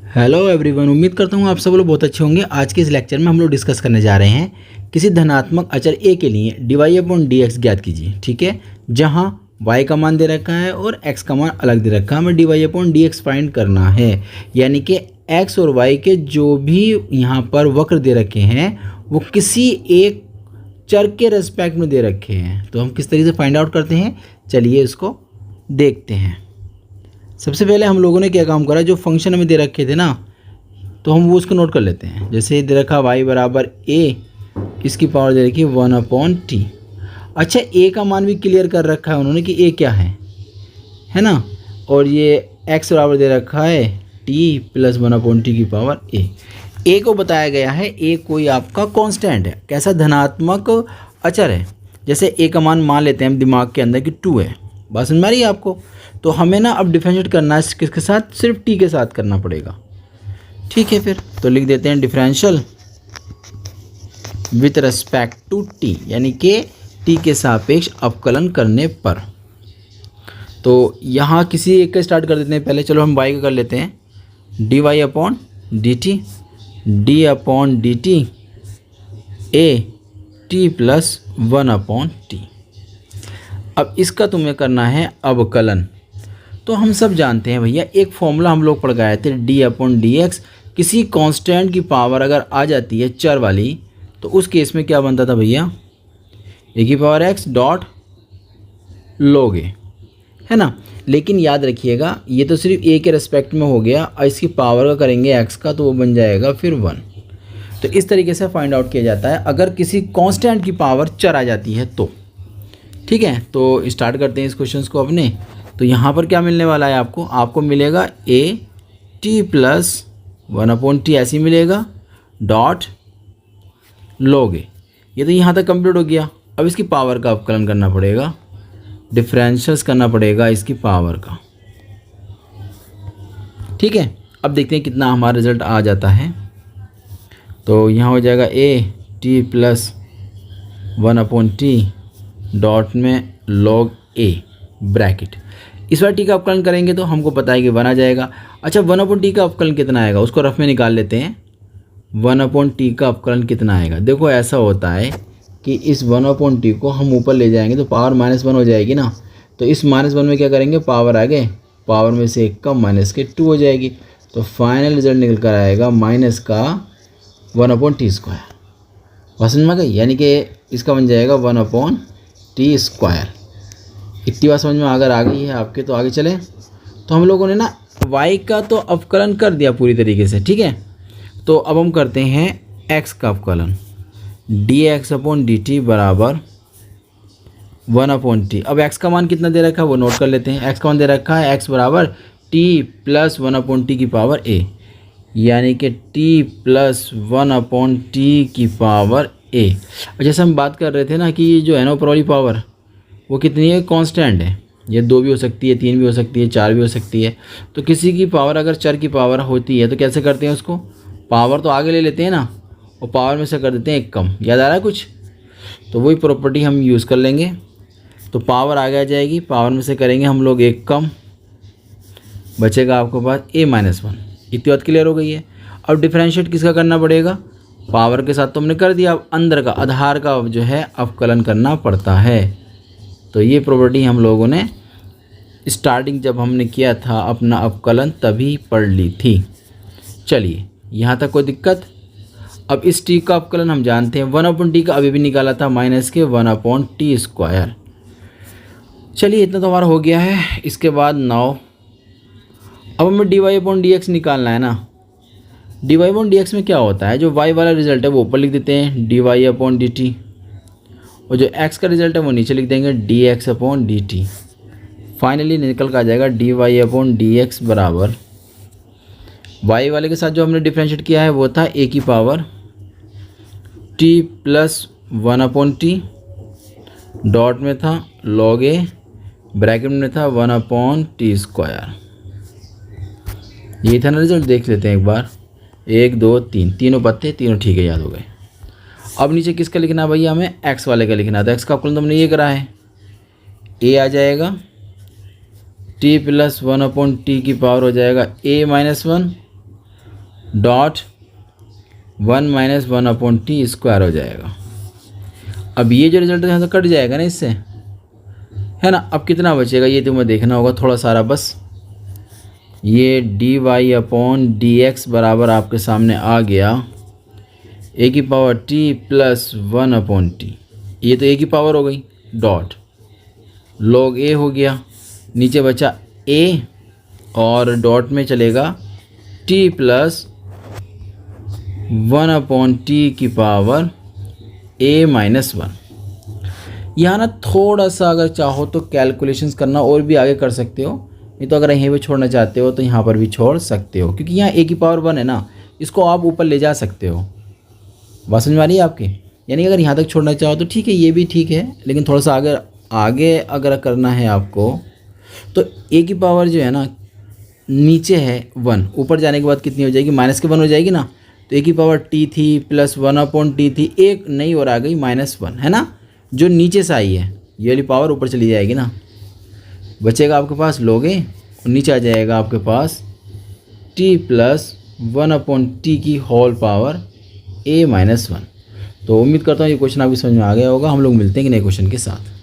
Hello everyone, उम्मीद करता हूँ आप सब लोग बहुत अच्छे होंगे। आज के इस लेक्चर में हम लोग डिस्कस करने जा रहे हैं किसी धनात्मक अचर a के लिए dy अपॉन dx ज्ञात कीजिए। ठीक है, जहाँ y का मान दे रखा है और x का मान अलग दे रखा है, हमें dy अपॉन dx फाइंड करना है। यानी कि x और y के जो भी यहाँ पर वक्र दे रखे हैं वो किसी एक चर के रेस्पेक्ट में दे रखे हैं। तो हम किस तरीके से फाइंड आउट करते हैं, चलिए इसको देखते हैं। सबसे पहले हम लोगों ने क्या काम करा, जो फंक्शन हमें दे रखे थे ना, तो हम वो उसको नोट कर लेते हैं। जैसे दे रखा y बराबर a, इसकी पावर दे रखी 1/t। अच्छा, a का मान भी क्लियर कर रखा है उन्होंने कि a क्या है ना। और ये x बराबर दे रखा है t प्लस 1/t की पावर a को बताया गया है a कोई आपका कांस्टेंट है, कैसा धनात्मक अचर है। जैसे a का मान लेते हैं हम दिमाग के अंदर कि 2 है। बात समझ में आ रही है आपको। तो हमें ना अब डिफरेंशिएट करना है किसके साथ, सिर्फ t के साथ करना पड़ेगा। ठीक है, फिर तो लिख देते हैं differential with respect to t, यानी कि t के सापेक्ष अवकलन करने पर। तो यहाँ किसी एक का स्टार्ट कर देते हैं। पहले चलो हम y का कर लेते हैं, dy upon dt, d upon dt a t plus 1/t। अब इसका तुम्हें करना है अवकलन। तो हम सब जानते हैं भैया, एक फॉर्मूला हम लोग पढ़ गए थे, d अपॉन डी एक्स। किसी कांस्टेंट की पावर अगर आ जाती है चर वाली, तो उस केस में क्या बनता था भैया, a की power x dot log a, है ना। लेकिन याद रखिएगा ये तो सिर्फ a के रेस्पेक्ट में हो गया, और इसकी पावर का करेंगे x का तो वो बन जाएगा फिर 1। तो इस तरीके से फाइंड आउट किया जाता है अगर किसी कांस्टेंट की पावर चर आ जाती है तो। ठीक है, तो स्टार्ट करते हैं इस क्वेश्चन को अपने। तो यहाँ पर क्या मिलने वाला है आपको मिलेगा a t प्लस 1/t, ऐसे ही मिलेगा डॉट log a। ये तो यहाँ तक कंप्लीट हो गया। अब इसकी पावर का अवकलन करना पड़ेगा, डिफरेंशियल्स करना पड़ेगा इसकी पावर का। ठीक है, अब देखते हैं कितना हमारा रिजल्ट आ जाता है। तो यहाँ हो जाएगा a t plus 1/t dot में log a ब्रैकेट। इस बार t का अवकलन करेंगे तो हमको पता है कि 1 आ जाएगा। अच्छा, 1/t का अवकलन कितना आएगा उसको रफ में निकाल लेते हैं। 1/t का अवकलन कितना आएगा, देखो ऐसा होता है कि इस 1/t को हम ऊपर ले जाएंगे तो पावर -1 हो जाएगी ना। तो इस -1 में क्या करेंगे, पावर आगे, पावर में से 1 कम माइनस के 2 हो जाएगी। तो फाइनल रिजल्ट निकल कर आएगा माइनस का 1/t स्क्वायर। समझ में आ गई, यानी कि इसका बन जाएगा 1/t स्क्वायर। इतनी बात समझ में अगर आ गई है आपके तो आगे चलें। तो हम लोगों ने ना y का तो अवकलन कर दिया पूरी तरीके से। ठीक है, तो अब हम करते हैं x का अवकलन, dx अपॉन dt बराबर 1/t। अब x का मान कितना दे रखा है वो नोट कर लेते हैं। x का मान दे रखा है x बराबर t प्लस 1/t की पावर a, यानी कि t प्लस 1/t की पावर a। जैसे हम बात कर रहे थे ना कि ये जो है ना ऊपर वाली पावर वो कितनी है, कांस्टेंट है। ये 2 भी हो सकती है, 3 भी हो सकती है, 4 भी हो सकती है। तो किसी की पावर अगर चर की पावर होती है तो कैसे करते हैं उसको, पावर तो आगे ले लेते हैं ना और पावर में से कर देते हैं 1 कम। याद आ रहा है कुछ, तो वही प्रॉपर्टी हम यूज़ कर लेंगे। तो पावर आगे आ जाएगी, पावर में से करेंगे हम लोग 1 कम, बचेगा आपके पास a-1। इतनी बात क्लियर हो गई है। अब डिफरेंशिएट किसका करना पड़ेगा, पावर के साथ तो हमने कर दिया, अब अंदर का आधार का जो है अवकलन करना पड़ता है। तो ये प्रॉपर्टी हम लोगों ने स्टार्टिंग जब हमने किया था अपना अवकलन तभी पढ़ ली थी। चलिए, यहाँ तक कोई दिक्कत। अब इस t का अवकलन हम जानते हैं, 1/t का अभी भी निकाला था माइनस के 1/t स्क्वायर। चलिए, इतना तो हमारा हो गया है। इसके बाद 9, अब हमें dy अपॉन dx निकालना है ना। dy अपॉन dx में क्या होता है, जो y वाला रिजल्ट है वो ऊपर लिख देते हैं dy अपॉन dt, और जो x का रिजल्ट है वो नीचे लिख देंगे dx अपॉन dt। फाइनली निकल कर आ जाएगा dy अपॉन dx बराबर y वाले के साथ जो हमने डिफरेंशिएट किया है वो था a की power t plus 1/t dot में था log a ब्रैकेट में था 1/t स्क्वायर। यही था ना रिजल्ट, देख लेते हैं एक बार। 1 2 3 तीनों पत्ते, तीनों ठीक है, याद हो गए। अब नीचे किसका लिखना है भैया, हमें x वाले का लिखना है। तो x का अवकलन तो हमने ये करा है, a आ जाएगा t प्लस 1/t की पावर हो जाएगा a-1 डॉट 1 माइनस 1/t² हो जाएगा। अब ये जो रिजल्ट है यहाँ से कट जाएगा ना इससे, है ना। अब कितना बचेगा ये तुम्हें देखना होगा थोड़ा सारा बस। ये dy/dx बराबर आपके सामने आ गया a⁻t + 1/t। ये तो a की पावर हो गई, डॉट log a हो गया, नीचे बचा a और डॉट में चलेगा t + 1/t⁻a - 1। यहाँ ना थोड़ा सा अगर चाहो तो कैलकुलेशंस करना और भी आगे कर सकते हो, नहीं तो अगर यहीं पे छोड़ना चाहते हो तो यहाँ पर भी छोड़ सकते हो, क्योंकि यहाँ a⁻1 है ना, इसको आप ऊपर ले जा सकते हो। बात समझ में आ रही है आपकी? यानी अगर यहाँ तक छोड़ना चाहो तो ठीक है, ये भी ठीक है, लेकिन थोड़ा सा आगे अगर करना है आपको तो a जो है ना नीचे है 1, ऊपर जाने के बाद कितनी हो जाएगी, -1 हो जाएगी ना। तो a⁻t थी + 1/t थी, एक नई और आ गई -1, है ना, जो नीचे से आई है। ये वाली पावर ऊपर चली जाएगी ना, बचेगा आपके पास log a और नीचे आ जाएगा आपके पास t + 1/t⁻a - 1। तो उम्मीद करता हूँ ये क्वेश्चन आपकी समझ में आ गया होगा। हम लोग मिलते हैं कि नए क्वेश्चन के साथ।